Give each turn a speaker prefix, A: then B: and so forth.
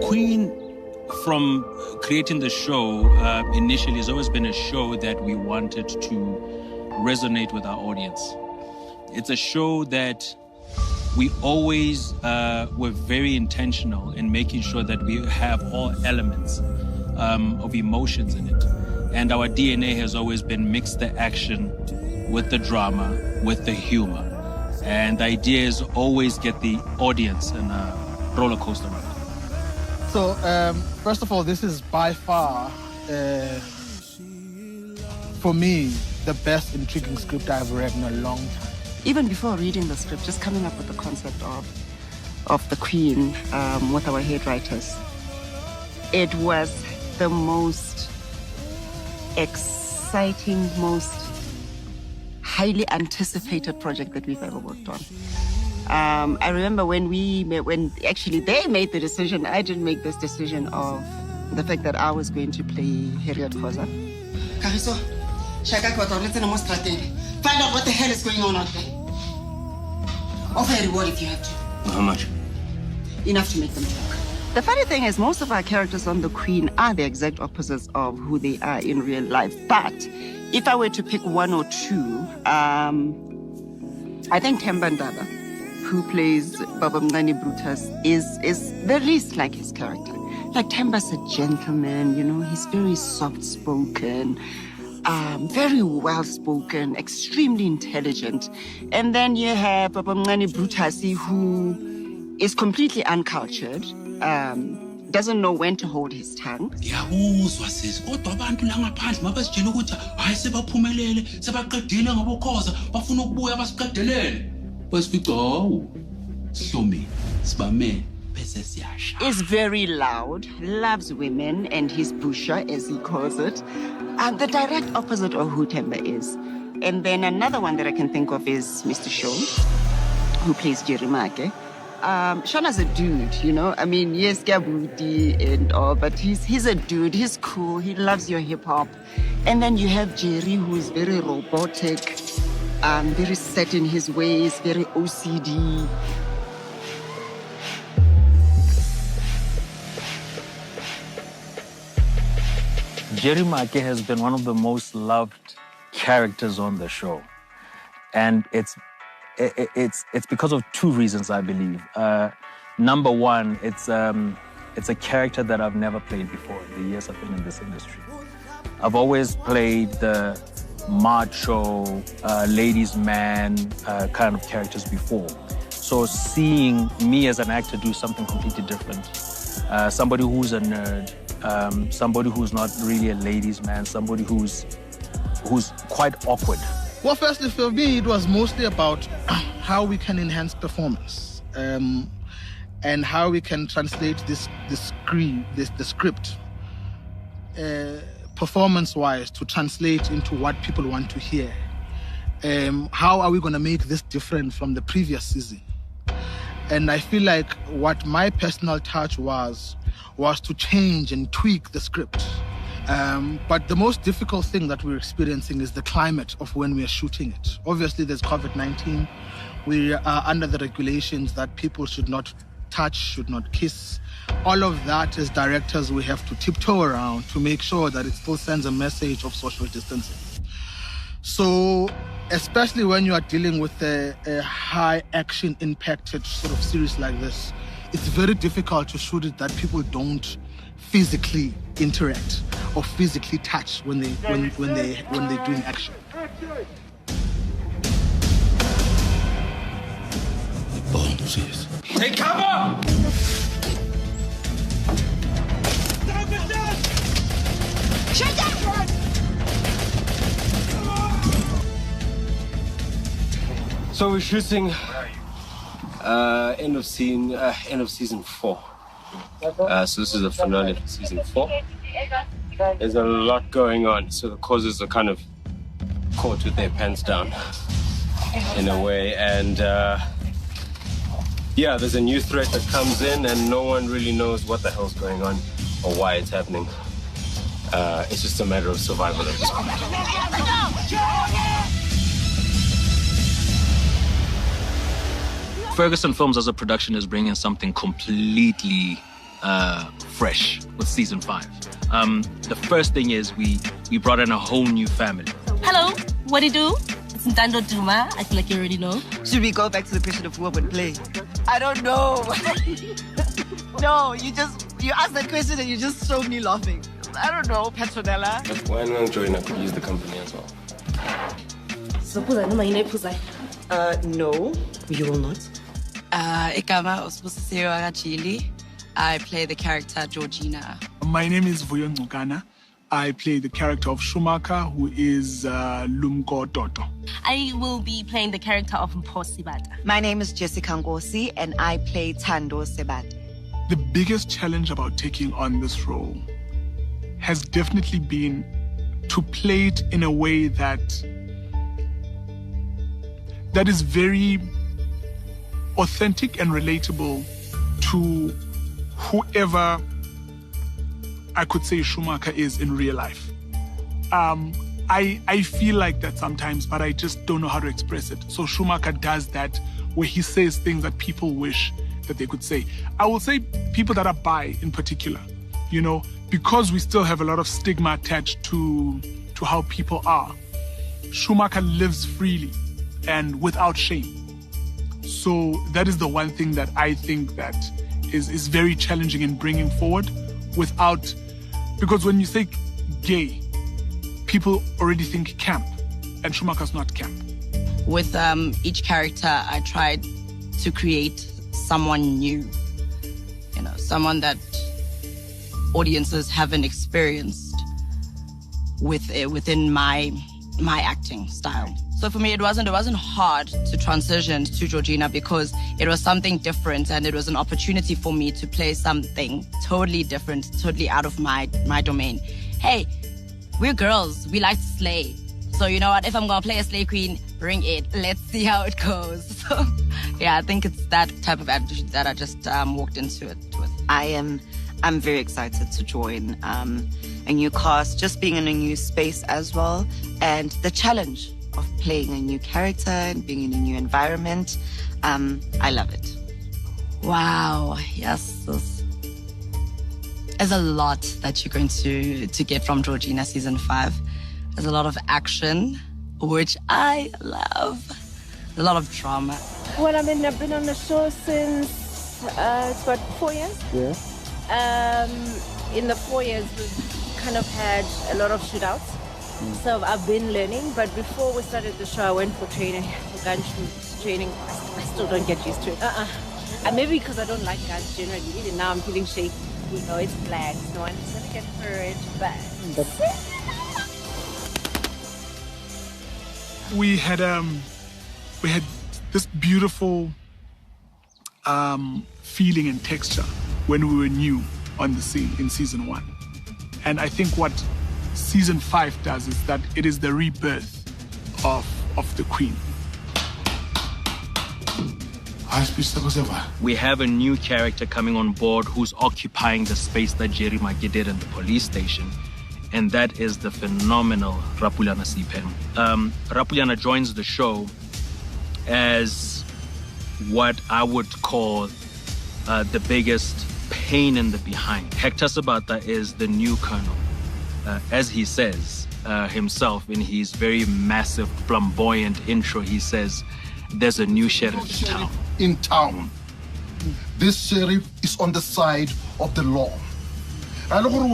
A: Queen, from creating the show, initially has always been a show that we wanted to resonate with our audience. It's a show that we always were very intentional in making sure that we have all elements of emotions in it. And our DNA has always been mix the action with the drama, with the humor. And the idea is always get the audience in a roller coaster ride.
B: So, first of all, this is by far, for me, the best intriguing script I've read in a long time.
C: Even before reading the script, just coming up with the concept of the Queen with our head writers, it was the most exciting, most highly anticipated project that we've ever worked on. I remember when actually they made the decision, I didn't make this decision of the fact that I was going to play Harriet Khoza.
D: Kagiso, Shaka Koto, let's find out what the hell is going on out there. Offer a reward if you have to.
A: How much?
D: Enough to make them talk.
C: The funny thing is, most of our characters on The Queen are the exact opposites of who they are in real life. But if I were to pick one or two, I think Themba Ndaba, who plays Baba Mngani Brutus, is the least like his character. Like, Themba's a gentleman, you know, he's very soft-spoken, very well-spoken, extremely intelligent. And then you have Baba Mngani Brutus, who is completely uncultured, doesn't know when to hold his tongue. Is very loud, loves women, and he's busha, as he calls it. The direct opposite of who Themba is. And then another one that I can think of is Mr. Shaw, who plays Jerry Make. Shauna's a dude, you know? I mean, yes, Gabuti and all, but he's a dude, he's cool, he loves your hip-hop. And then you have Jerry, who's very robotic, very set in his ways, very OCD.
A: Jerry Make has been one of the most loved characters on the show. And it's because of two reasons, I believe. Number one, it's a character that I've never played before in the years I've been in this industry. I've always played the macho, ladies' man kind of characters before. So seeing me as an actor do something completely different, somebody who's a nerd, somebody who's not really a ladies' man, somebody who's quite awkward.
B: Well, firstly, for me, it was mostly about how we can enhance performance and how we can translate the script performance-wise to translate into what people want to hear. How are we going to make this different from the previous season? And I feel like what my personal touch was to change and tweak the script. But the most difficult thing that we're experiencing is the climate of when we are shooting it. Obviously, there's COVID-19. We are under the regulations that people should not touch, should not kiss. All of that, as directors, we have to tiptoe around to make sure that it still sends a message of social distancing. So, especially when you are dealing with a high action impacted sort of series like this, it's very difficult to shoot it that people don't physically interact or physically touch when they're doing action.
E: Take cover!
D: Shut down!
E: So we're shooting end of season 4. So this is the finale of season 4. There's a lot going on, so the causes are kind of caught with their pants down in a way, and yeah, there's a new threat that comes in and no one really knows what the hell's going on or why it's happening. It's just a matter of survival at this point.
A: Ferguson Films as a production is bringing something completely fresh with season 5. The first thing is we brought in a whole new family.
F: Hello, what do you do? It's Ntando Duma. I feel like you already know.
C: Should we go back to the question of who I would play? I don't know. No, you asked that question and you just showed me laughing. I don't know, Petronella.
E: Why not join? I could use the company as well.
C: No, you will not.
G: Igama Osbusisiro Agachili. I play the character Georgina.
H: My name is Vuyo Ngcukana. I play the character of Schumacher, who is Lumko Toto.
F: I will be playing the character of Mpho Sibata.
C: My name is King-kgosi and I play Thando Sebata.
H: The biggest challenge about taking on this role has definitely been to play it in a way that is very authentic and relatable to whoever I could say Schumacher is in real life. I feel like that sometimes, but I just don't know how to express it. So Schumacher does that, where he says things that people wish that they could say. I will say people that are bi in particular, you know, because we still have a lot of stigma attached to how people are. Schumacher lives freely and without shame. So that is the one thing that I think that is very challenging in bringing forward without, because when you say gay, people already think camp, and Schumacher's not camp.
G: With each character, I tried to create someone new, you know, someone that audiences haven't experienced within my acting style. So for me, it wasn't hard to transition to Georgina because it was something different and it was an opportunity for me to play something totally different, totally out of my domain. Hey, we're girls, we like to slay. So you know what, if I'm gonna play a slay queen, bring it. Let's see how it goes. So yeah, I think it's that type of attitude that I just walked into it with.
C: I'm very excited to join a new cast, just being in a new space as well, and the challenge of playing a new character and being in a new environment. I love it.
G: Wow, yes. There's a lot that you're going to get from Georgina season 5. There's a lot of action, which I love. A lot of drama.
I: Well, I mean, I've been on the show since, it's about 4 years.
J: Yeah.
I: In the 4 years, we've kind of had a lot of shootouts. So I've been learning, but before we started the show, I went for training, for gun shoot training. I still don't get used to it. And maybe because I don't like guns generally. Even now I'm feeling shaky. You know, it's black. No one's gonna get hurt, but
H: we had this beautiful feeling and texture when we were new on the scene in season 1. And I think what season 5 does is that it is the rebirth of the Queen.
A: We have a new character coming on board who's occupying the space that Jerry Makie did in the police station, and that is the phenomenal Rapulana Siphen. Rapulana joins the show as what I would call the biggest pain in the behind. Hector Sabata is the new colonel. As he says himself in his very massive, flamboyant intro, he says, there's a new sheriff
J: in town. This sheriff is on the side of the law. I don't know